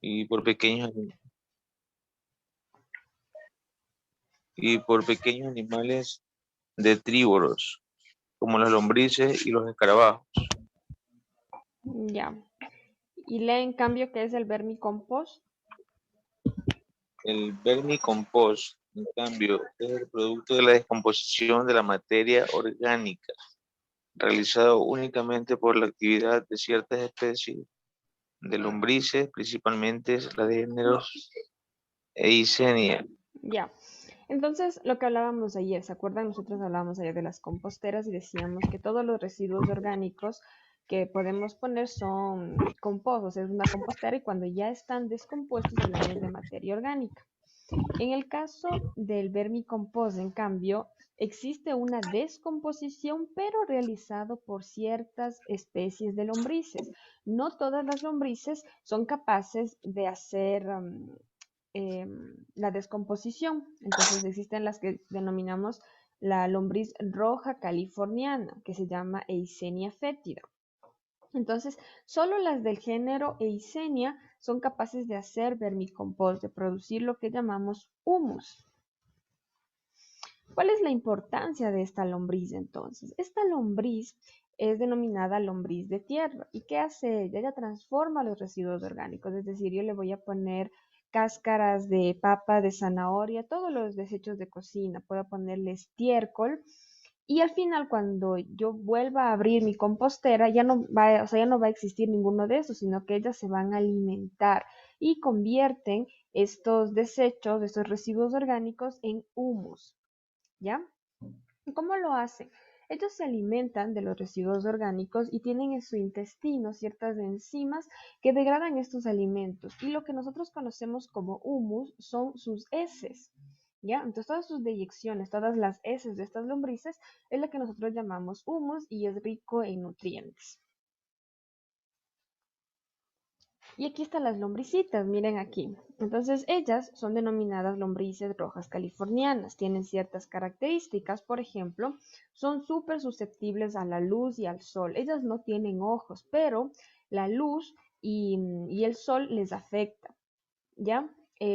y por pequeños, y por pequeños animales detrívoros, como las lombrices y los escarabajos. Ya. Y lee en cambio que es el vermicompost. El vermicompost, en cambio, es el producto de la descomposición de la materia orgánica, realizado únicamente por la actividad de ciertas especies de lombrices, principalmente la de géneros Eisenia. Ya. Entonces, lo que hablábamos ayer, ¿se acuerdan? Nosotros hablábamos ayer de las composteras y decíamos que todos los residuos orgánicos que podemos poner son compost, o sea, es una compostera y cuando ya están descompuestos hablamos de materia orgánica. En el caso del vermicompost, en cambio, existe una descomposición, pero realizado por ciertas especies de lombrices. No todas las lombrices son capaces de hacer la descomposición. Entonces existen las que denominamos la lombriz roja californiana, que se llama Eisenia fétida. Entonces, solo las del género Eisenia son capaces de hacer vermicompost, de producir lo que llamamos humus. ¿Cuál es la importancia de esta lombriz entonces? Esta lombriz es denominada lombriz de tierra. ¿Y qué hace ella? Ella transforma los residuos orgánicos, es decir, yo le voy a poner cáscaras de papa, de zanahoria, todos los desechos de cocina, puedo ponerle estiércol y al final cuando yo vuelva a abrir mi compostera ya no va, o sea, ya no va a existir ninguno de esos, sino que ellas se van a alimentar y convierten estos desechos, estos residuos orgánicos en humus. ¿Ya? ¿Cómo lo hacen? Ellos se alimentan de los residuos orgánicos y tienen en su intestino ciertas enzimas que degradan estos alimentos. Y lo que nosotros conocemos como humus son sus heces. ¿Ya? Entonces todas sus deyecciones, todas las heces de estas lombrices es la que nosotros llamamos humus y es rico en nutrientes. Y aquí están las lombricitas, miren aquí. Entonces, ellas son denominadas lombrices rojas californianas. Tienen ciertas características, por ejemplo, son súper susceptibles a la luz y al sol. Ellas no tienen ojos, pero la luz y el sol les afecta, ¿ya?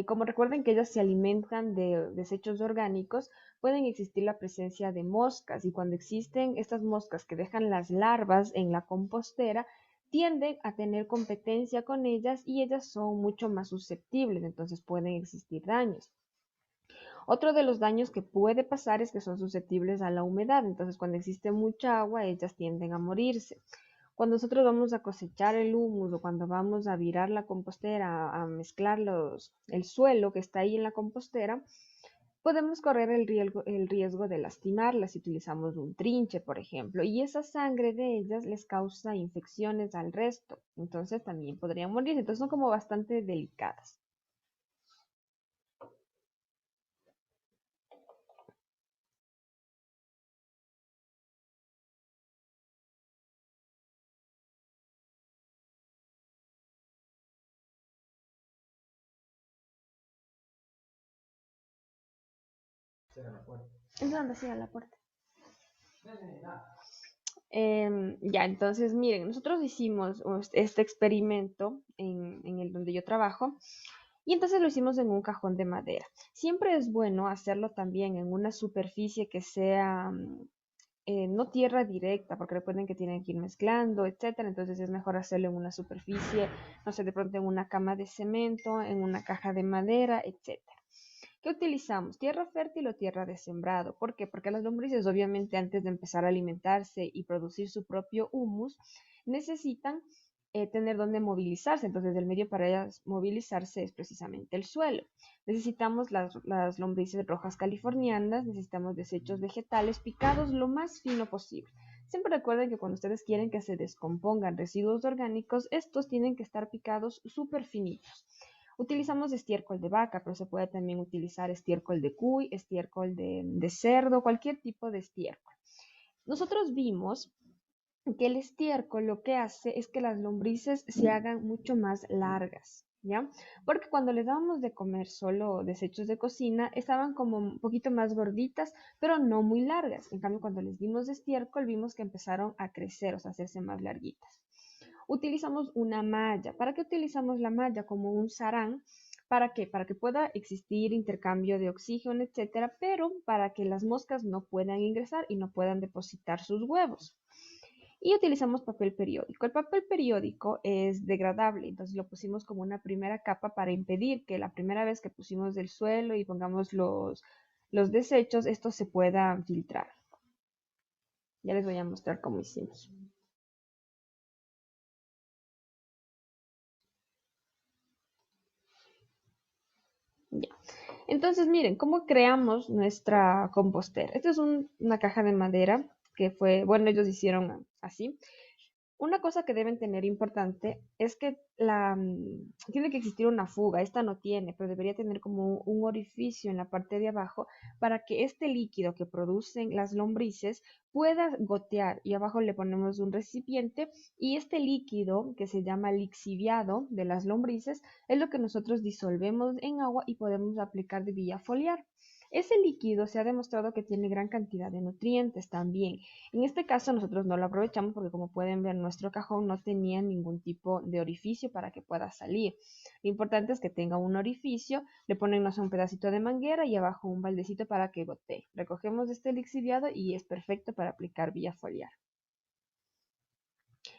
Como recuerden que ellas se alimentan de desechos orgánicos, pueden existir la presencia de moscas y cuando existen estas moscas que dejan las larvas en la compostera, tienden a tener competencia con ellas y ellas son mucho más susceptibles, entonces pueden existir daños. Otro de los daños que puede pasar es que son susceptibles a la humedad, entonces cuando existe mucha agua, ellas tienden a morirse. Cuando nosotros vamos a cosechar el humus o cuando vamos a virar la compostera, a mezclar el suelo que está ahí en la compostera, podemos correr el riesgo de lastimarlas si utilizamos un trinche, por ejemplo, y esa sangre de ellas les causa infecciones al resto, entonces también podrían morir, entonces son como bastante delicadas. ¿En dónde cierra la puerta? Ya, entonces miren, nosotros hicimos este experimento en el donde yo trabajo y entonces lo hicimos en un cajón de madera. Siempre es bueno hacerlo también en una superficie que sea no tierra directa, porque recuerden que tienen que ir mezclando, etcétera. Entonces es mejor hacerlo en una superficie, no sé, de pronto en una cama de cemento, en una caja de madera, etcétera. ¿Qué utilizamos? ¿Tierra fértil o tierra de sembrado? ¿Por qué? Porque las lombrices, obviamente, antes de empezar a alimentarse y producir su propio humus, necesitan tener donde movilizarse. Entonces, el medio para ellas movilizarse es precisamente el suelo. Necesitamos las lombrices rojas californianas, necesitamos desechos vegetales picados lo más fino posible. Siempre recuerden que cuando ustedes quieren que se descompongan residuos orgánicos, estos tienen que estar picados súper finitos. Utilizamos estiércol de vaca, pero se puede también utilizar estiércol de cuy, estiércol de cerdo, cualquier tipo de estiércol. Nosotros vimos que el estiércol lo que hace es que las lombrices se hagan mucho más largas, ¿ya? Porque cuando les dábamos de comer solo desechos de cocina, estaban como un poquito más gorditas, pero no muy largas. En cambio, cuando les dimos estiércol, vimos que empezaron a crecer, o sea, a hacerse más larguitas. utilizamos una malla. ¿Para qué utilizamos la malla? Como un sarán. ¿Para qué? Para que pueda existir intercambio de oxígeno, etcétera, pero para que las moscas no puedan ingresar y no puedan depositar sus huevos. Y utilizamos papel periódico. El papel periódico es degradable, entonces lo pusimos como una primera capa para impedir que la primera vez que pusimos del suelo y pongamos los desechos, esto se pueda filtrar. Ya les voy a mostrar cómo hicimos. Ya. Entonces, miren, ¿cómo creamos nuestra compostera? Esta es una caja de madera que fue, bueno, ellos hicieron así. Una cosa que deben tener importante es que tiene que existir una fuga. Esta no tiene, pero debería tener como un orificio en la parte de abajo para que este líquido que producen las lombrices pueda gotear. Y abajo le ponemos un recipiente y este líquido que se llama lixiviado de las lombrices es lo que nosotros disolvemos en agua y podemos aplicar de vía foliar. Ese líquido se ha demostrado que tiene gran cantidad de nutrientes también. En este caso nosotros no lo aprovechamos porque como pueden ver nuestro cajón no tenía ningún tipo de orificio para que pueda salir. Lo importante es que tenga un orificio, le ponen no sé, un pedacito de manguera y abajo un baldecito para que gotee. Recogemos este lixiviado y es perfecto para aplicar vía foliar.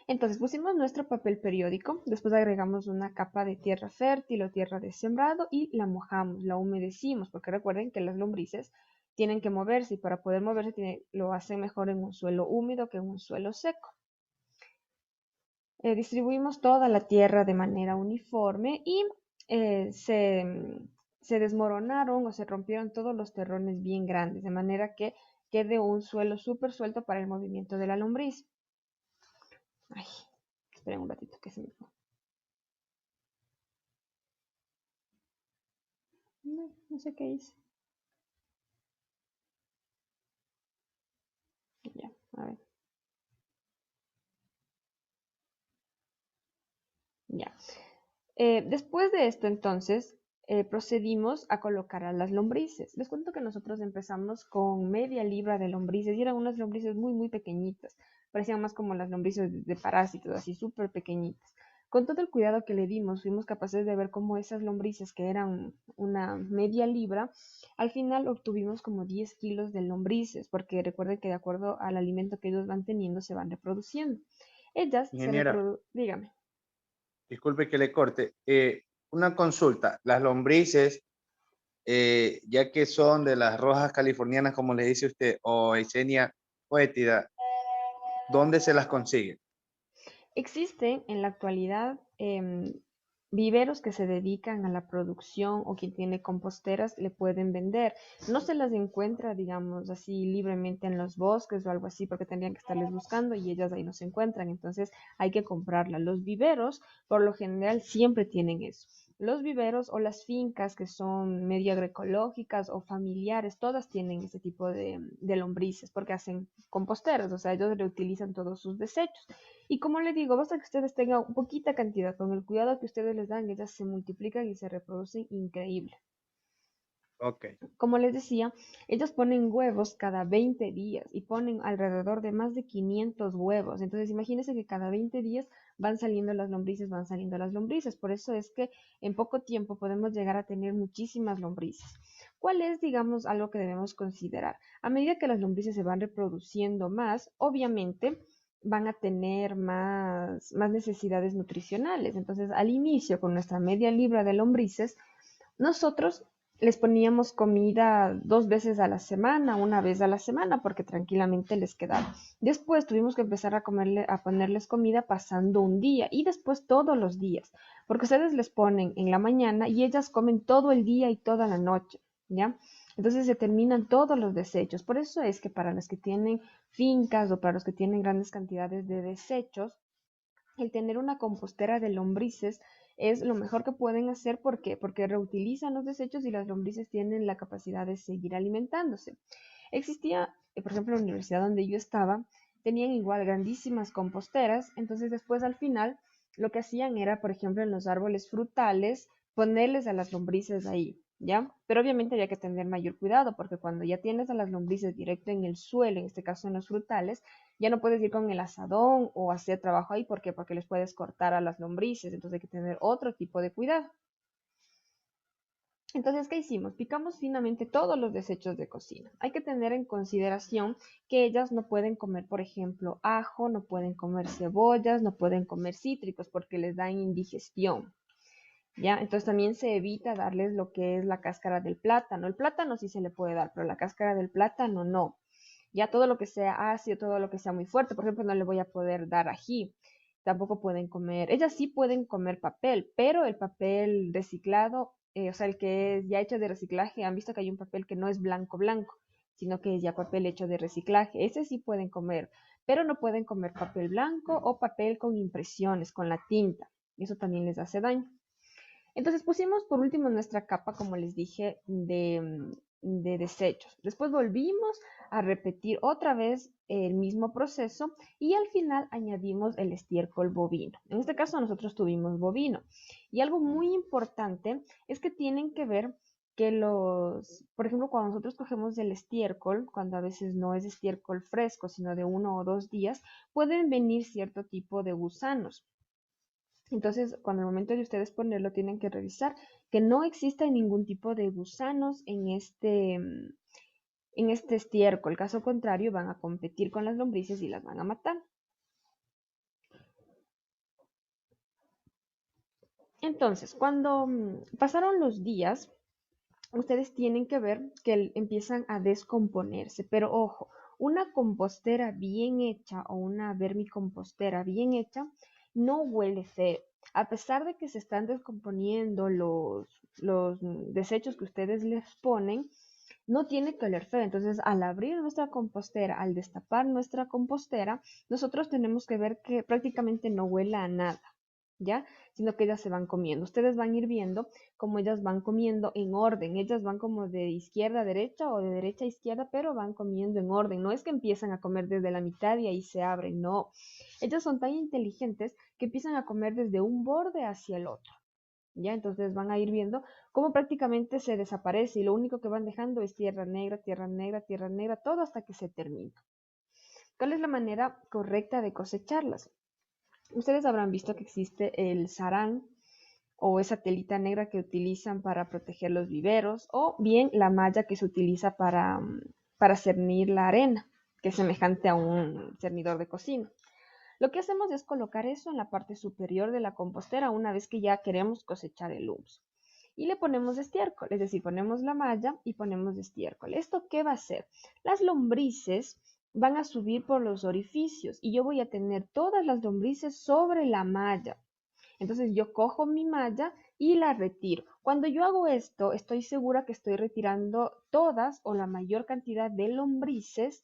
Entonces pusimos nuestro papel periódico, después agregamos una capa de tierra fértil o tierra de sembrado y la mojamos, la humedecimos, porque recuerden que las lombrices tienen que moverse y para poder moverse lo hacen mejor en un suelo húmedo que en un suelo seco. Distribuimos toda la tierra de manera uniforme y se desmoronaron o se rompieron todos los terrones bien grandes, de manera que quede un suelo súper suelto para el movimiento de la lombriz. Ay, esperen un ratito que se me fue. No sé qué hice. Ya, a ver. Ya. Después de esto, entonces, procedimos a colocar a las lombrices. Les cuento que nosotros empezamos con media libra de lombrices y eran unas lombrices muy, muy pequeñitas. Parecían más como las lombrices de parásitos, así súper pequeñitas. Con todo el cuidado que le dimos, fuimos capaces de ver cómo esas lombrices, que eran una media libra, al final obtuvimos como 10 kilos de lombrices, porque recuerden que de acuerdo al alimento que ellos van teniendo, se van reproduciendo. Ellas se Ingeniera, reproducen, dígame. disculpe que le corte. Una consulta. Las lombrices, ya que son de las rojas californianas, como le dice usted, o Eisenia foetida, ¿dónde se las consigue? Existen en la actualidad viveros que se dedican a la producción o quien tiene composteras le pueden vender. No se las encuentra, digamos, así libremente en los bosques o algo así porque tendrían que estarles buscando y ellas ahí no se encuentran. Entonces hay que comprarla. Los viveros, por lo general, siempre tienen eso. Los viveros o las fincas que son medio agroecológicas o familiares, todas tienen ese tipo de lombrices porque hacen composteras, o sea, ellos reutilizan todos sus desechos. Y como le digo, basta que ustedes tengan poquita cantidad, con el cuidado que ustedes les dan, ellas se multiplican y se reproducen increíble. Ok. Como les decía, ellos ponen huevos cada 20 días y ponen alrededor de más de 500 huevos. Entonces, imagínense que cada 20 días van saliendo las lombrices, van saliendo las lombrices. Por eso es que en poco tiempo podemos llegar a tener muchísimas lombrices. ¿Cuál es, digamos, algo que debemos considerar? A medida que las lombrices se van reproduciendo más, obviamente van a tener más necesidades nutricionales. Entonces, al inicio, con nuestra media libra de lombrices, nosotros les poníamos comida 2 veces a la semana, una vez a la semana, porque tranquilamente les quedaba. Después tuvimos que empezar a ponerles comida pasando un día y después todos los días, porque ustedes les ponen en la mañana y ellas comen todo el día y toda la noche, ¿ya? Entonces se terminan todos los desechos. Por eso es que para los que tienen fincas o para los que tienen grandes cantidades de desechos, el tener una compostera de lombrices es lo mejor que pueden hacer. ¿Por qué? Porque reutilizan los desechos y las lombrices tienen la capacidad de seguir alimentándose. Existía, por ejemplo, en la universidad donde yo estaba, tenían igual grandísimas composteras, entonces después al final lo que hacían era, por ejemplo, en los árboles frutales, ponerles a las lombrices ahí. ¿ya? Pero obviamente había que tener mayor cuidado porque cuando ya tienes a las lombrices directo en el suelo, en este caso en los frutales, ya no puedes ir con el asadón o hacer trabajo ahí. ¿Por qué? Porque les puedes cortar a las lombrices, entonces hay que tener otro tipo de cuidado. Entonces, ¿qué hicimos? Picamos finamente todos los desechos de cocina. Hay que tener en consideración que ellas no pueden comer, por ejemplo, ajo, no pueden comer cebollas, no pueden comer cítricos porque les da indigestión. ¿Ya? Entonces también se evita darles lo que es la cáscara del plátano. El plátano sí se le puede dar, pero la cáscara del plátano no. Ya todo lo que sea ácido, todo lo que sea muy fuerte, por ejemplo, no le voy a poder dar ají. Tampoco pueden comer, ellas sí pueden comer papel, pero el papel reciclado, o sea, el que es ya hecho de reciclaje, han visto que hay un papel que no es blanco blanco, sino que es ya papel hecho de reciclaje. Ese sí pueden comer, pero no pueden comer papel blanco o papel con impresiones, con la tinta. Eso también les hace daño. Entonces pusimos por último nuestra capa, como les dije, de desechos. Después volvimos a repetir otra vez el mismo proceso y al final añadimos el estiércol bovino. En este caso nosotros tuvimos bovino. Y algo muy importante es que tienen que ver que por ejemplo, cuando nosotros cogemos el estiércol, cuando a veces no es estiércol fresco, sino de 1 o 2 días, pueden venir cierto tipo de gusanos. Entonces, cuando al momento de ustedes ponerlo, tienen que revisar que no exista ningún tipo de gusanos en este estiércol. Caso contrario, van a competir con las lombrices y las van a matar. Entonces, cuando pasaron los días, ustedes tienen que ver que empiezan a descomponerse. Pero ojo, una compostera bien hecha o una vermicompostera bien hecha no huele feo. A pesar de que se están descomponiendo los desechos que ustedes les ponen, no tiene que oler feo. Entonces, al abrir nuestra compostera, al destapar nuestra compostera, nosotros tenemos que ver que prácticamente no huela a nada, ¿ya? Sino que ellas se van comiendo. Ustedes van a ir viendo cómo ellas van comiendo en orden. Ellas van como de izquierda a derecha o de derecha a izquierda, pero van comiendo en orden. No es que empiezan a comer desde la mitad y ahí se abren, no. Ellas son tan inteligentes que empiezan a comer desde un borde hacia el otro. ¿Ya? Entonces van a ir viendo cómo prácticamente se desaparece y lo único que van dejando es tierra negra, tierra negra, tierra negra, todo hasta que se termina. ¿Cuál es la manera correcta de cosecharlas? Ustedes habrán visto que existe el sarán o esa telita negra que utilizan para proteger los viveros o bien la malla que se utiliza para cernir la arena, que es semejante a un cernidor de cocina. Lo que hacemos es colocar eso en la parte superior de la compostera una vez que ya queremos cosechar el humus. Y le ponemos estiércol, es decir, ponemos la malla y ponemos estiércol. ¿Esto qué va a hacer? Las lombrices van a subir por los orificios y yo voy a tener todas las lombrices sobre la malla. Entonces yo cojo mi malla y la retiro. Cuando yo hago esto, estoy segura que estoy retirando todas o la mayor cantidad de lombrices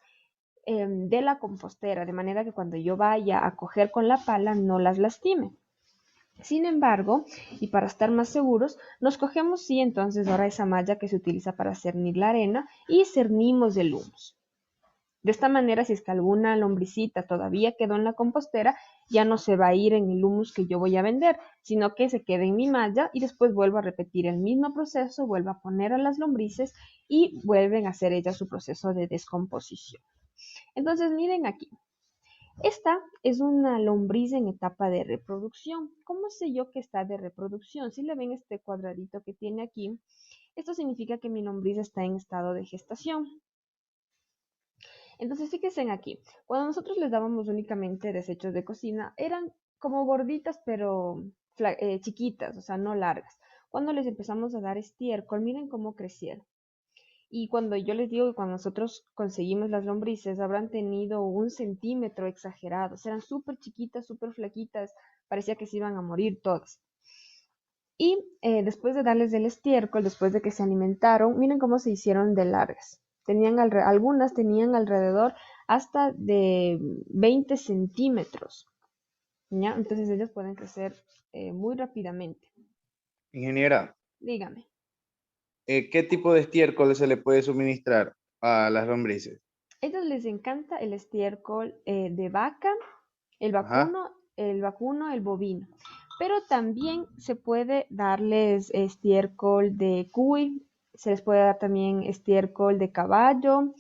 de la compostera, de manera que cuando yo vaya a coger con la pala no las lastime. Sin embargo, y para estar más seguros, nos cogemos sí entonces ahora esa malla que se utiliza para cernir la arena y cernimos el humus. De esta manera, si es que alguna lombricita todavía quedó en la compostera, ya no se va a ir en el humus que yo voy a vender, sino que se quede en mi malla y después vuelvo a repetir el mismo proceso, vuelvo a poner a las lombrices y vuelven a hacer ellas su proceso de descomposición. Entonces, miren aquí. Esta es una lombriz en etapa de reproducción. ¿Cómo sé yo que está de reproducción? Si le ven este cuadradito que tiene aquí, esto significa que mi lombriz está en estado de gestación. Entonces, fíjense aquí. Cuando nosotros les dábamos únicamente desechos de cocina, eran como gorditas, pero chiquitas, o sea, no largas. Cuando les empezamos a dar estiércol, miren cómo crecieron. Y cuando yo les digo que cuando nosotros conseguimos las lombrices, habrán tenido 1 centímetro exagerados. Eran súper chiquitas, súper flaquitas. Parecía que se iban a morir todas. Y después de darles el estiércol, después de que se alimentaron, miren cómo se hicieron de largas. Algunas tenían alrededor hasta de 20 centímetros. ¿Ya? Entonces ellas pueden crecer muy rápidamente. Ingeniera, Dígame. ¿qué tipo de estiércol se le puede suministrar a las lombrices? A ellos les encanta el estiércol de vaca, el Ajá. vacuno, el bovino. pero también se puede darles estiércol de cuy, se les puede dar también estiércol de caballo,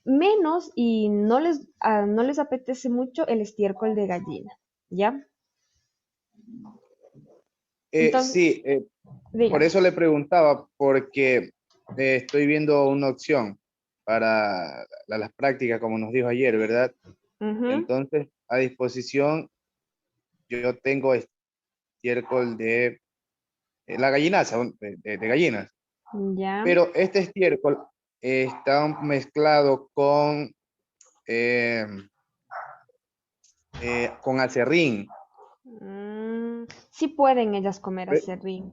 menos y no les apetece mucho el estiércol de gallina, ¿ya? Entonces, Sí, por dígame. eso le preguntaba, porque estoy viendo una opción para las prácticas, como nos dijo ayer, ¿verdad? Ujú, Entonces, a disposición, yo tengo estiércol de la gallinaza, de gallinas, ya. pero este estiércol está mezclado eh, con acerrín. Sí pueden ellas comer Eh, aserrín.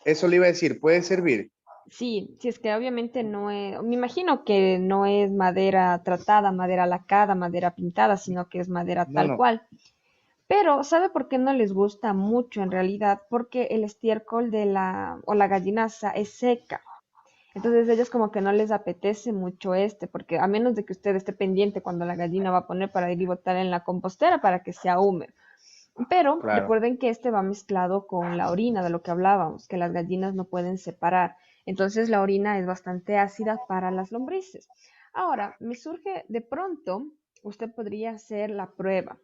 Eso le iba a decir, ¿puede servir? Sí, si es que obviamente no es, me imagino que no es madera tratada, madera lacada, madera pintada, sino que es madera No, tal no, cual. Pero, ¿sabe por qué no les gusta mucho en realidad? Porque el estiércol de o la gallinaza es seca. Entonces ellos como que no les apetece mucho porque a menos de que usted esté pendiente cuando la gallina va a poner para ir y botar en la compostera para que sea húmedo. Pero claro. recuerden que este va mezclado con la orina, de lo que hablábamos, que las gallinas no pueden separar. Entonces la orina es bastante ácida para las lombrices. Ahora, me surge de pronto, usted podría hacer la prueba.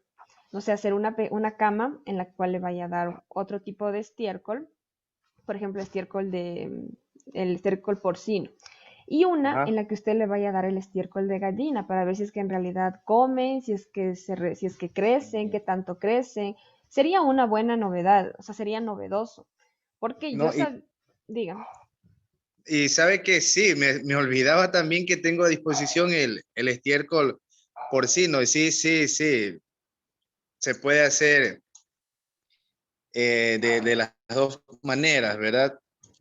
No sé, hacer una cama en la cual le vaya a dar otro tipo de estiércol, por ejemplo, el estiércol porcino, y una en Ajá. la que usted le vaya a dar el estiércol de gallina para ver si es que en realidad comen, si es que crecen, qué tanto crecen. Sería una buena novedad, o sea, sería novedoso. Porque yo No, sabía, diga, y sabe que sí, me olvidaba también que tengo a disposición el estiércol porcino. Y sí, sí, sí, se puede hacer de las dos maneras, ¿verdad?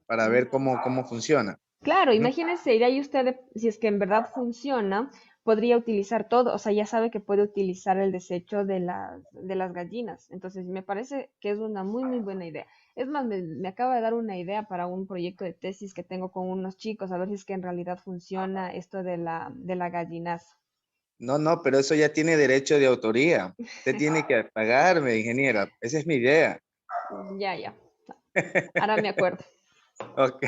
Para ver cómo funciona. claro, Ujú. imagínense, y de ahí usted, si es que en verdad funciona, podría utilizar todo, o sea, ya sabe que puede utilizar el desecho de las gallinas. Entonces, me parece que es una muy, muy buena idea. Es más, me acaba de dar una idea para un proyecto de tesis que tengo con unos chicos, a ver si es que en realidad funciona esto de la gallinaza. No, no, pero eso ya tiene derecho de autoría. Usted tiene que pagarme, ingeniera. Esa es mi idea. Ya, ya, ahora me acuerdo. Ok.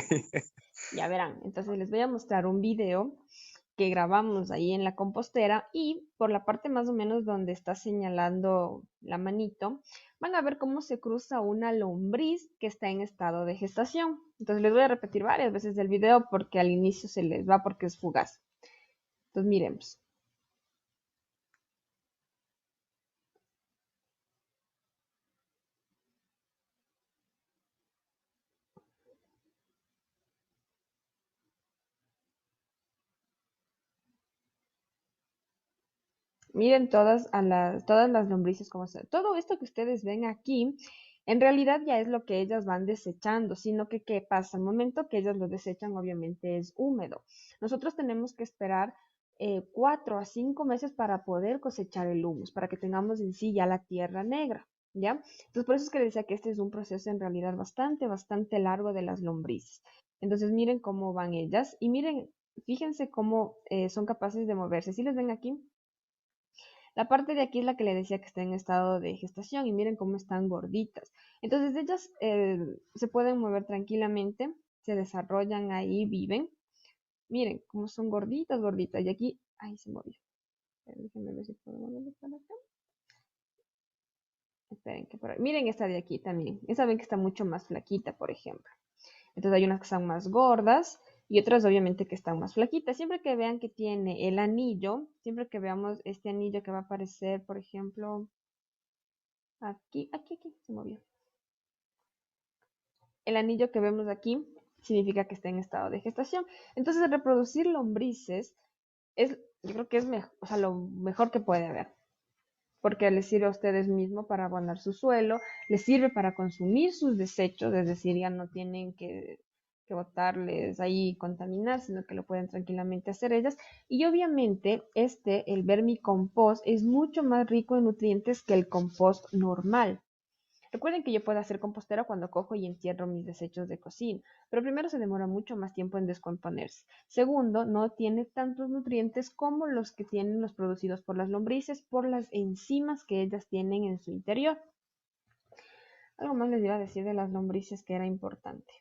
Ya verán, entonces les voy a mostrar un video que grabamos ahí en la compostera y por la parte más o menos donde está señalando la manito, van a ver cómo se cruza una lombriz que está en estado de gestación. Entonces les voy a repetir varias veces el video porque al inicio se les va porque es fugaz. Entonces miremos. Miren todas las lombrices como se. Todo esto que ustedes ven aquí, en realidad ya es lo que ellas van desechando, sino que ¿qué pasa? El momento que ellas lo desechan, obviamente es húmedo. Nosotros tenemos que esperar 4 a 5 meses para poder cosechar el humus, para que tengamos en sí ya la tierra negra, ¿ya? Entonces, por eso es que decía que este es un proceso en realidad bastante, bastante largo de las lombrices. Entonces, miren cómo van ellas y miren, fíjense cómo son capaces de moverse. ¿Sí les ven aquí? La parte de aquí es la que le decía que está en estado de gestación y miren cómo están gorditas. Entonces ellas se pueden mover tranquilamente, se desarrollan ahí, viven. Miren cómo son gorditas, gorditas. Y aquí, ahí se movió. Déjenme ver si puedo moverlo para acá. Esperen que por ahí. Miren esta de aquí también. Esa ven que está mucho más flaquita, por ejemplo. Entonces hay unas que están más gordas y otras obviamente que están más flaquitas. Siempre que vean que tiene el anillo, siempre que veamos este anillo que va a aparecer, por ejemplo, aquí, se movió. El anillo que vemos aquí significa que está en estado de gestación. Entonces, reproducir lombrices yo creo que es o sea, lo mejor que puede haber, porque les sirve a ustedes mismos para abonar su suelo, les sirve para consumir sus desechos, es decir, ya no tienen que botarles ahí y contaminar, sino que lo pueden tranquilamente hacer ellas. Y obviamente, el vermicompost es mucho más rico en nutrientes que el compost normal. Recuerden que yo puedo hacer compostera cuando cojo y entierro mis desechos de cocina, pero primero se demora mucho más tiempo en descomponerse. Segundo, no tiene tantos nutrientes como los que tienen los producidos por las lombrices por las enzimas que ellas tienen en su interior. Algo más les iba a decir de las lombrices que era importante.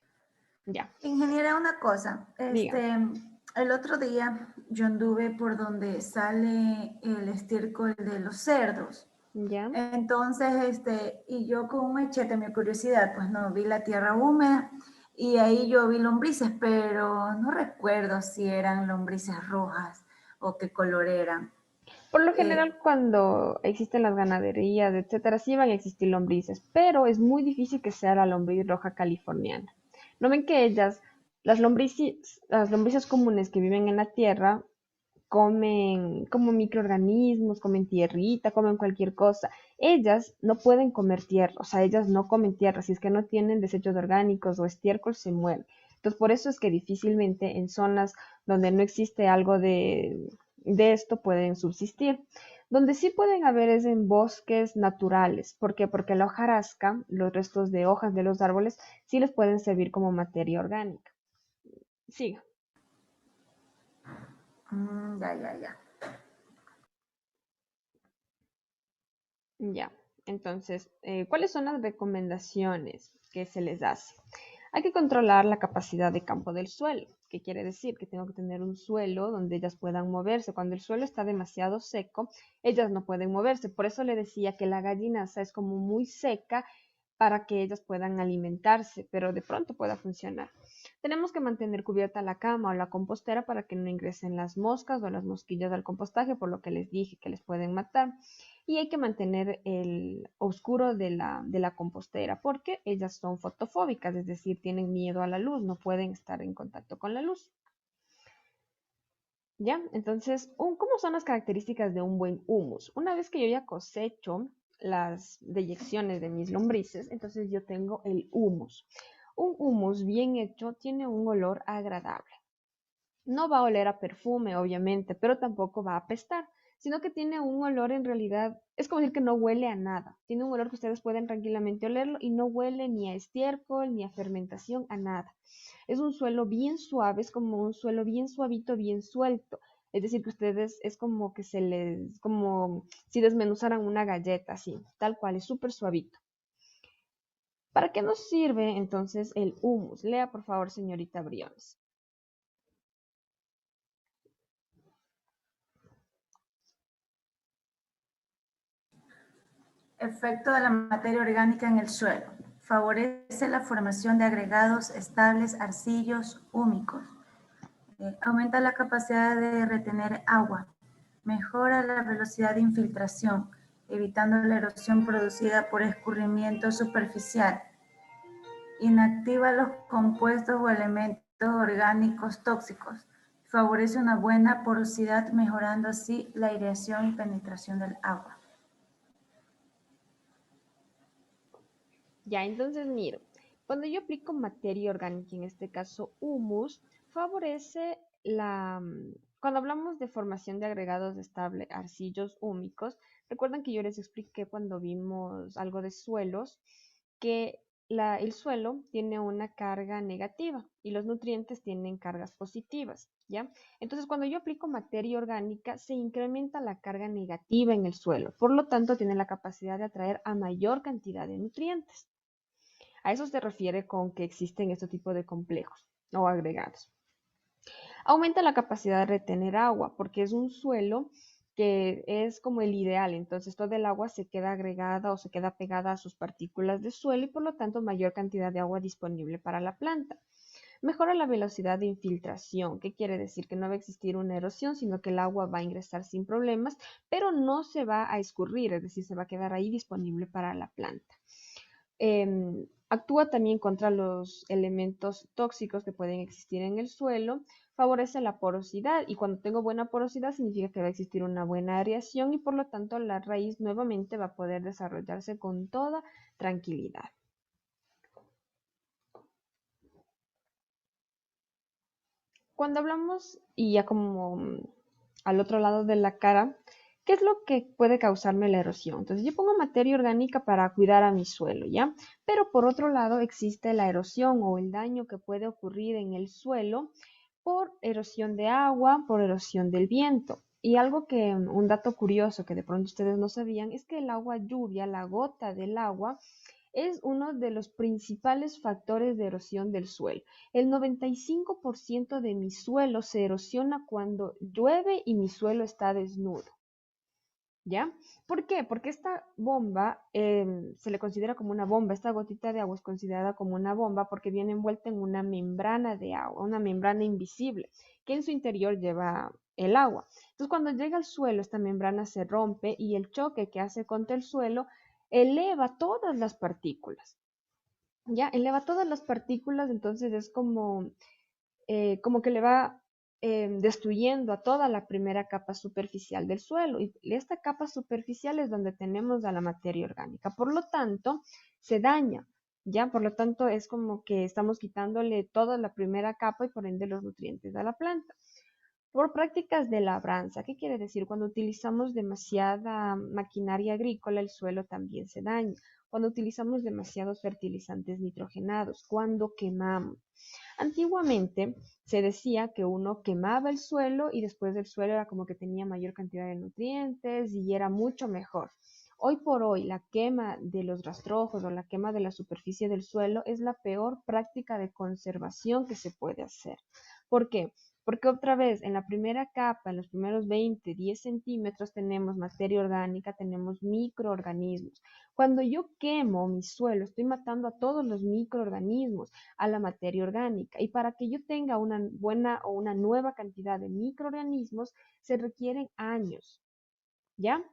Ya, Ingeniera, una cosa. diga. El otro día yo anduve por donde sale el estiércol de los cerdos. Ya. Entonces, y yo con un machete, mi curiosidad, pues no vi la tierra húmeda y ahí yo vi lombrices, pero no recuerdo si eran lombrices rojas o qué color eran. Por lo Eh, general, cuando existen las ganaderías, etcétera, sí van a existir lombrices, pero es muy difícil que sea la lombriz roja californiana. ¿No ven que las lombrices comunes que viven en la tierra, comen como microorganismos, comen tierrita, comen cualquier cosa? Ellas no pueden comer tierra, o sea, ellas no comen tierra, si es que no tienen desechos orgánicos o estiércol, se mueren. Entonces, por eso es que difícilmente en zonas donde no existe algo de esto pueden subsistir. Donde sí pueden haber es en bosques naturales. ¿Por qué? Porque la hojarasca, los restos de hojas de los árboles, sí les pueden servir como materia orgánica. Siga. ya. Ya, entonces, ¿cuáles son las recomendaciones que se les hace? Hay que controlar la capacidad de campo del suelo. ¿Qué quiere decir? Que tengo que tener un suelo donde ellas puedan moverse. Cuando el suelo está demasiado seco, ellas no pueden moverse. Por eso le decía que la gallinaza es como muy seca para que ellas puedan alimentarse, pero de pronto pueda funcionar. Tenemos que mantener cubierta la cama o la compostera para que no ingresen las moscas o las mosquillas al compostaje, por lo que les dije que les pueden matar. Y hay que mantener el oscuro de la compostera porque ellas son fotofóbicas, es decir, tienen miedo a la luz, no pueden estar en contacto con la luz. ¿Ya? Entonces, ¿cómo son las características de un buen humus? Una vez que yo ya cosecho las deyecciones de mis lombrices, entonces yo tengo el humus. Un humus bien hecho tiene un olor agradable. No va a oler a perfume, obviamente, pero tampoco va a apestar, sino que tiene un olor en realidad, es como decir que no huele a nada. Tiene un olor que ustedes pueden tranquilamente olerlo y no huele ni a estiércol, ni a fermentación, a nada. Es un suelo bien suave, es como un suelo bien suavito, bien suelto. Es decir, que ustedes es como que como si desmenuzaran una galleta, así, tal cual, es súper suavito. ¿Para qué nos sirve entonces el humus? Lea, por favor, señorita Briones. Efecto de la materia orgánica en el suelo. Favorece la formación de agregados estables, arcillos, húmicos. Aumenta la capacidad de retener agua. Mejora la velocidad de infiltración, evitando la erosión producida por escurrimiento superficial. Inactiva los compuestos o elementos orgánicos tóxicos. Favorece una buena porosidad, mejorando así la aireación y penetración del agua. Ya, entonces, miro, cuando yo aplico materia orgánica, en este caso humus, favorece cuando hablamos de formación de agregados estables, arcillos húmicos, recuerdan que yo les expliqué cuando vimos algo de suelos, que el suelo tiene una carga negativa y los nutrientes tienen cargas positivas, ¿ya? Entonces, cuando yo aplico materia orgánica, se incrementa la carga negativa en el suelo, por lo tanto, tiene la capacidad de atraer a mayor cantidad de nutrientes. A eso se refiere con que existen este tipo de complejos o agregados. Aumenta la capacidad de retener agua porque es un suelo que es como el ideal, entonces todo el agua se queda agregada o se queda pegada a sus partículas de suelo y por lo tanto mayor cantidad de agua disponible para la planta. Mejora la velocidad de infiltración. ¿Qué quiere decir? Que no va a existir una erosión, sino que el agua va a ingresar sin problemas, pero no se va a escurrir, es decir, se va a quedar ahí disponible para la planta. Actúa también contra los elementos tóxicos que pueden existir en el suelo, favorece la porosidad y cuando tengo buena porosidad significa que va a existir una buena aireación y por lo tanto la raíz nuevamente va a poder desarrollarse con toda tranquilidad. Cuando hablamos y ya como al otro lado de la cara, ¿qué es lo que puede causarme la erosión? Entonces yo pongo materia orgánica para cuidar a mi suelo, ¿ya? Pero por otro lado existe la erosión o el daño que puede ocurrir en el suelo por erosión de agua, por erosión del viento. Y algo que, un dato curioso que de pronto ustedes no sabían, es que el agua lluvia, la gota del agua, es uno de los principales factores de erosión del suelo. El 95% de mi suelo se erosiona cuando llueve y mi suelo está desnudo. ¿Ya? ¿Por qué? Porque esta bomba se le considera como una bomba, esta gotita de agua es considerada como una bomba porque viene envuelta en una membrana de agua, una membrana invisible, que en su interior lleva el agua. Entonces, cuando llega al suelo, esta membrana se rompe y el choque que hace contra el suelo eleva todas las partículas. ¿Ya? Eleva todas las partículas, entonces es como que le va destruyendo a toda la primera capa superficial del suelo. Y esta capa superficial es donde tenemos a la materia orgánica. Por lo tanto, se daña, ¿ya? Por lo tanto, es como que estamos quitándole toda la primera capa y por ende los nutrientes a la planta. Por prácticas de labranza, ¿qué quiere decir? Cuando utilizamos demasiada maquinaria agrícola, el suelo también se daña. Cuando utilizamos demasiados fertilizantes nitrogenados, cuando quemamos. Antiguamente se decía que uno quemaba el suelo y después del suelo era como que tenía mayor cantidad de nutrientes y era mucho mejor. Hoy por hoy, la quema de los rastrojos o la quema de la superficie del suelo es la peor práctica de conservación que se puede hacer. ¿Por qué? Porque otra vez, en la primera capa, en los primeros 20, 10 centímetros, tenemos materia orgánica, tenemos microorganismos. Cuando yo quemo mi suelo, estoy matando a todos los microorganismos, a la materia orgánica. Y para que yo tenga una buena o una nueva cantidad de microorganismos, se requieren años. ¿Ya?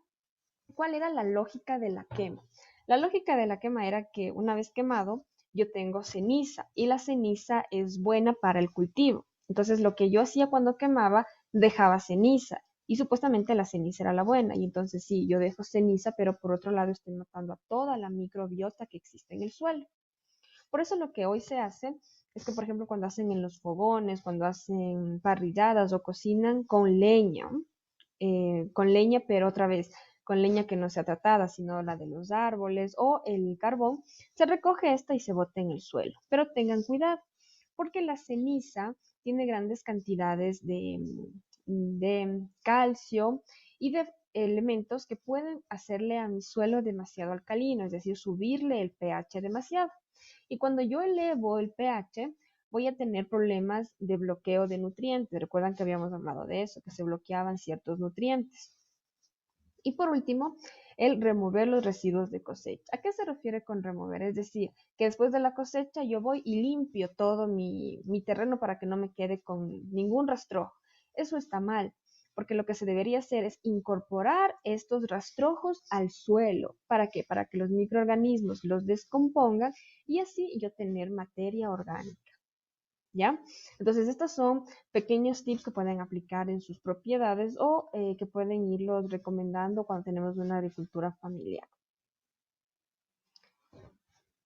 ¿Cuál era la lógica de la quema? La lógica de la quema era que una vez quemado, yo tengo ceniza y la ceniza es buena para el cultivo. Entonces, lo que yo hacía cuando quemaba, dejaba ceniza y supuestamente la ceniza era la buena. Y entonces sí, yo dejo ceniza, pero por otro lado estoy matando a toda la microbiota que existe en el suelo. Por eso lo que hoy se hace es que, por ejemplo, cuando hacen en los fogones, cuando hacen parrilladas o cocinan con leña, pero otra vez, con leña que no sea tratada, sino la de los árboles o el carbón, se recoge esta y se bota en el suelo. Pero tengan cuidado, porque la ceniza tiene grandes cantidades de calcio y de elementos que pueden hacerle a mi suelo demasiado alcalino, es decir, subirle el pH demasiado. Y cuando yo elevo el pH, voy a tener problemas de bloqueo de nutrientes. Recuerdan que habíamos hablado de eso, que se bloqueaban ciertos nutrientes. Y por último, el remover los residuos de cosecha. ¿A qué se refiere con remover? Es decir, que después de la cosecha yo voy y limpio todo mi terreno para que no me quede con ningún rastrojo. Eso está mal, porque lo que se debería hacer es incorporar estos rastrojos al suelo. ¿Para qué? Para que los microorganismos los descompongan y así yo tener materia orgánica. ¿Ya? Entonces, estos son pequeños tips que pueden aplicar en sus propiedades o que pueden irlos recomendando cuando tenemos una agricultura familiar.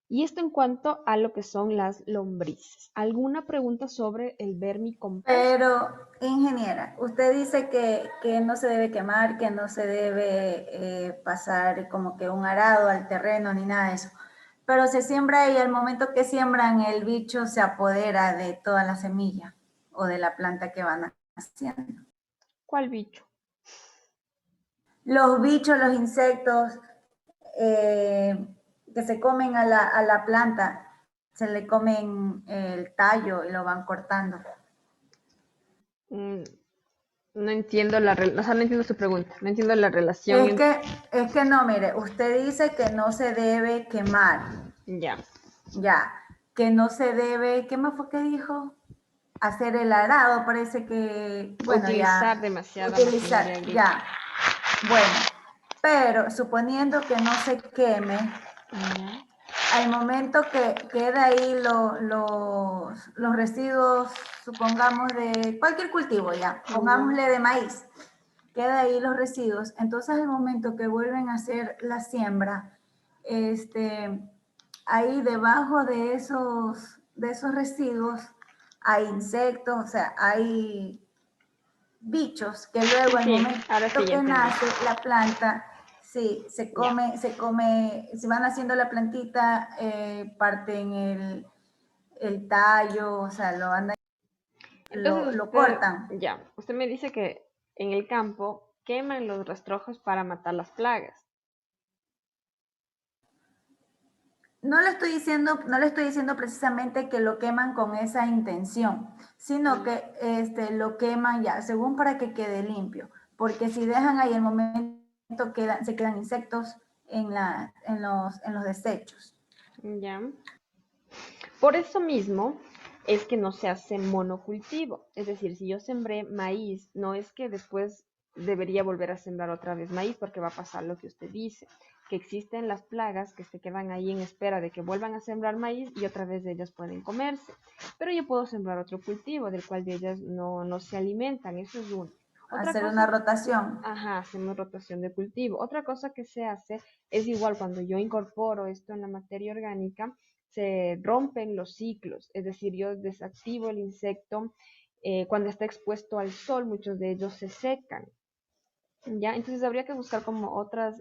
Y esto en cuanto a lo que son las lombrices. ¿Alguna pregunta sobre el vermicompost? Pero, ingeniera, usted dice que no se debe quemar, que no se debe pasar como que un arado al terreno ni nada de eso. Pero se siembra y al momento que siembran el bicho se apodera de toda la semilla o de la planta que van haciendo. ¿Cuál bicho? Los bichos, los insectos que se comen a la planta, se le comen el tallo y lo van cortando. No entiendo no entiendo su pregunta, no entiendo la relación. Es que no, mire, usted dice que no se debe quemar. Ya. Ya, que no se debe, ¿qué más fue que dijo? Hacer el arado, parece que, bueno, utilizar ya. demasiada Utilizar, maquinaria agrícola. ya. Bueno, pero suponiendo que no se queme, al momento que queda ahí los residuos, supongamos, de cualquier cultivo ya, pongámosle de maíz, queda ahí los residuos, entonces al momento que vuelven a hacer la siembra, ahí debajo de esos residuos hay insectos, o sea, hay bichos que luego al momento que nace la planta, sí, se come, se van haciendo la plantita, parten el tallo, o sea, lo andan, Entonces lo cortan. Ya, usted me dice que en el campo queman los rastrojos para matar las plagas. no le estoy diciendo precisamente que lo queman con esa intención, sino que lo queman ya, según para que quede limpio. Porque si dejan ahí el momento, se quedan insectos en los desechos. Ya. Por eso mismo es que no se hace monocultivo. Es decir, si yo sembré maíz, no es que después debería volver a sembrar otra vez maíz porque va a pasar lo que usted dice, que existen las plagas que se quedan ahí en espera de que vuelvan a sembrar maíz y otra vez de ellas pueden comerse. Pero yo puedo sembrar otro cultivo del cual de ellas no se alimentan. Eso es uno. Hacer una rotación. Ajá, hacemos rotación de cultivo. Otra cosa que se hace es igual cuando yo incorporo esto en la materia orgánica, se rompen los ciclos, es decir, yo desactivo el insecto cuando está expuesto al sol, muchos de ellos se secan. ¿Ya? Entonces habría que buscar como otras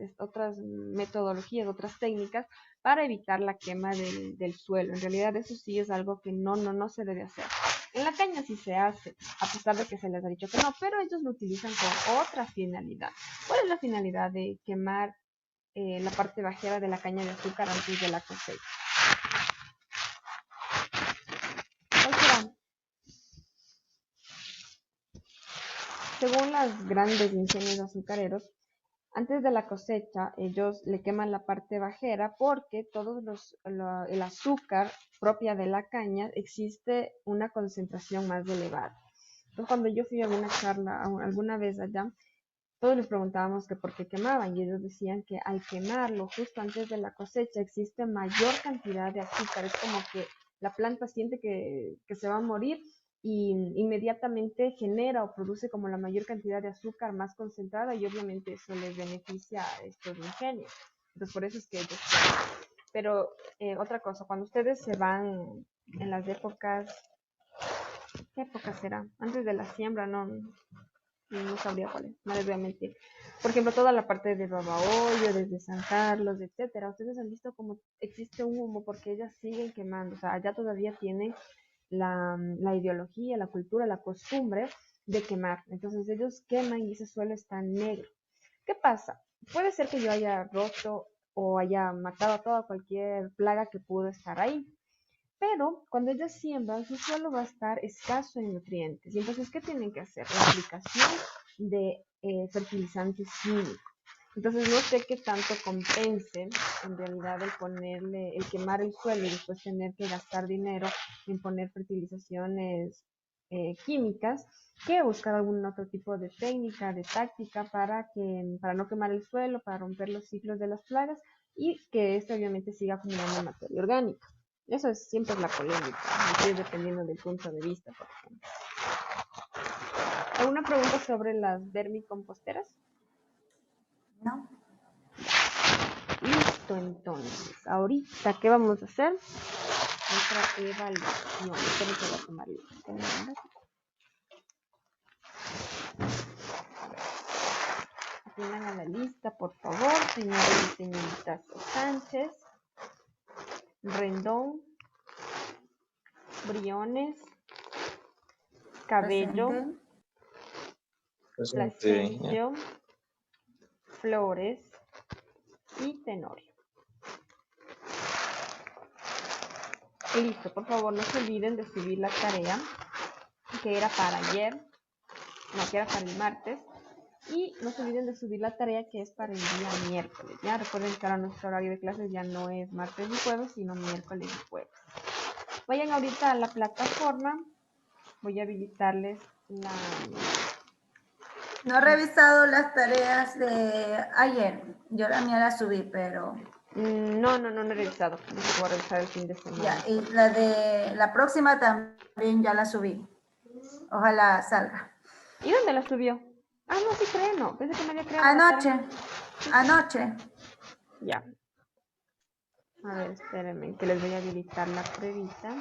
metodologías, otras técnicas para evitar la quema del suelo. En realidad eso sí es algo que no se debe hacer. En la caña sí se hace, a pesar de que se les ha dicho que no, pero ellos lo utilizan con otra finalidad. ¿Cuál es la finalidad de quemar la parte bajera de la caña de azúcar antes de la cosecha? ¿Cuál será? Según las grandes ingenios azucareros, antes de la cosecha, ellos le queman la parte bajera porque el azúcar propia de la caña existe una concentración más elevada. Entonces, cuando yo fui a una charla alguna vez allá, todos les preguntábamos que por qué quemaban y ellos decían que al quemarlo justo antes de la cosecha existe mayor cantidad de azúcar. Es como que la planta siente que se va a morir y inmediatamente genera o produce como la mayor cantidad de azúcar más concentrada y obviamente eso les beneficia a estos ingenios. Entonces por eso es que ellos queman. Pero otra cosa, cuando ustedes se van en las épocas, ¿qué época será? Antes de la siembra, no sabría cuál es, no les voy a mentir. Por ejemplo, toda la parte de Babahoyo, desde San Carlos, etcétera. Ustedes han visto cómo existe un humo porque ellas siguen quemando. O sea, allá todavía tienen la ideología, la cultura, la costumbre de quemar. Entonces ellos queman y ese suelo está negro. ¿Qué pasa? Puede ser que yo haya roto o haya matado a toda cualquier plaga que pudo estar ahí. Pero cuando ellas siembran, su suelo va a estar escaso en nutrientes. Y entonces, ¿qué tienen que hacer? La aplicación de fertilizantes químicos. Entonces, no sé qué tanto compense en realidad el quemar el suelo y después tener que gastar dinero en poner fertilizaciones químicas, que buscar algún otro tipo de técnica, de táctica para no quemar el suelo, para romper los ciclos de las plagas y que esto obviamente siga acumulando materia orgánica. Eso es siempre la polémica, así dependiendo del punto de vista, por ejemplo. ¿Alguna pregunta sobre las vermicomposteras? ¿No? Listo, entonces. Ahorita, ¿qué vamos a hacer? Nuestra evaluación. Espero que va a tomar lista. Atiendan a la lista, por favor, señores y señoritas Sánchez, Rendón, Briones, Cabello, Plasencio, Flores y Tenorio. Listo, por favor, no se olviden de subir la tarea que era para ayer, no, que era para el martes, y no se olviden de subir la tarea que es para el día miércoles. Ya recuerden que ahora nuestro horario de clases ya no es martes y jueves, sino miércoles y jueves. Vayan ahorita a la plataforma, voy a habilitarles la... No he revisado las tareas de ayer. Yo la mía la subí, pero... No he revisado. Voy a revisar el fin de semana. Ya, y la de la próxima también ya la subí. Ojalá salga. ¿Y dónde la subió? Ah, no, sí creo, no. Pensé que me había creado. Anoche. Ya. A ver, espérenme, que les voy a habilitar la pruebita.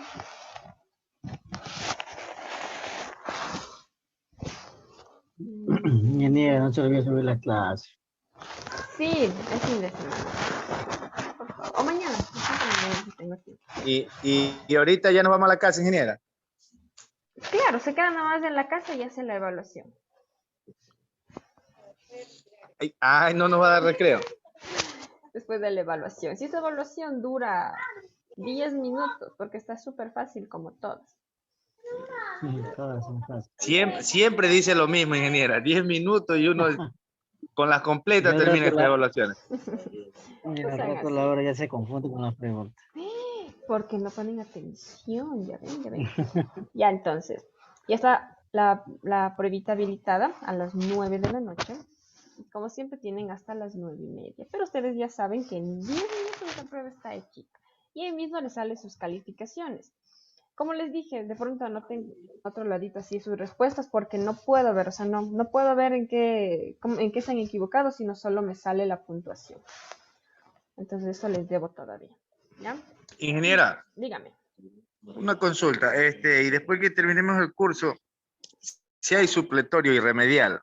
Ingeniero, no se olvide subir la clase. Sí, es fin de semana. O mañana. Y ahorita ya nos vamos a la casa, ingeniera. Claro, se quedan nada más en la casa y hacen la evaluación. Ay, no nos va a dar recreo. después de la evaluación. Si esta evaluación dura 10 minutos, porque está súper fácil como todas. Sí, todas son fáciles. Siempre dice lo mismo, ingeniera. 10 minutos y uno con las completas Yo creo termina que estas evaluaciones. Y No al sean rato así. la hora ya se confunde con las preguntas. Porque no ponen atención, ya ven, ya ven. Ya entonces, ya está la pruebita habilitada a las 9 de la noche. Como siempre tienen hasta las 9:30. Pero ustedes ya saben que en 10 minutos la prueba está hecha. Y ahí mismo les salen sus calificaciones. Como les dije, de pronto anoten otro ladito así sus respuestas porque no puedo ver, o sea, no puedo ver en qué se han equivocado, sino solo me sale la puntuación. Entonces eso les debo todavía. ¿Ya? Ingeniera, Dígame. una consulta. Y después que terminemos el curso, si hay supletorio y remedial.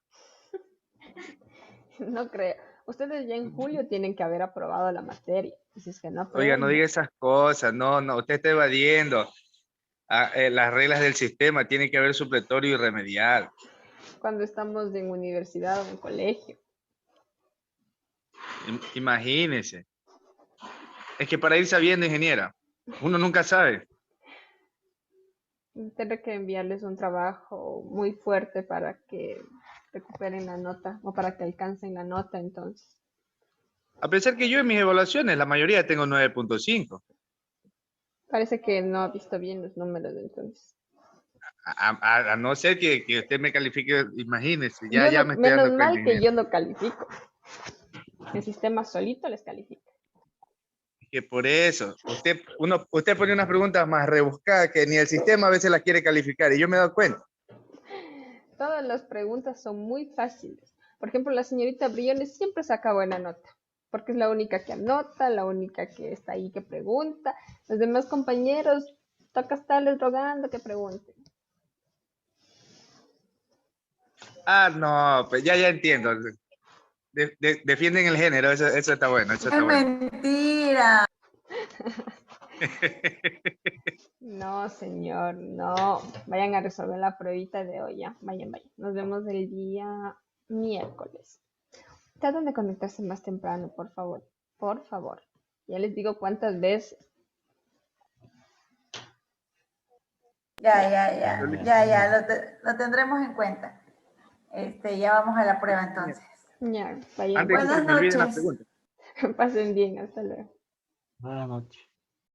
No creo. Ustedes ya en julio tienen que haber aprobado la materia. Y si es que no Oiga, aprueban, no diga esas cosas. No, usted está evadiendo. Las reglas del sistema, tiene que haber supletorio y remedial. cuando estamos en universidad o en colegio. Imagínese. Es que para ir sabiendo, ingeniera, uno nunca sabe. Tendré que enviarles un trabajo muy fuerte para que recuperen la nota o para que alcancen la nota entonces. A pesar que yo en mis evaluaciones, la mayoría tengo 9.5. Parece que no ha visto bien los números entonces. A no ser que usted me califique, imagínese, Yo ya no- me estoy menos dando cuenta, mal que ingeniera. yo no califico. El sistema solito les califica. Que por eso, usted pone unas preguntas más rebuscadas que ni el sistema a veces las quiere calificar, y yo me he dado cuenta. Todas las preguntas son muy fáciles. Por ejemplo, la señorita Briones siempre saca buena nota, porque es la única que anota, la única que está ahí que pregunta. Los demás compañeros toca estarles rogando que pregunten. No, pues ya entiendo. Defienden el género, eso está bueno, eso ¡Es está bueno. mentira! No, señor, no. Vayan a resolver la pruebita de hoy, ya. Vayan. Nos vemos el día miércoles. Traten de conectarse más temprano, por favor. Por favor. Ya les digo cuántas veces. Ya, lo tendremos en cuenta. Ya vamos a la prueba entonces. Ya, vayan. Antes que se Buenas me olviden las noches. preguntas. Pasen bien, hasta luego. Buenas noches.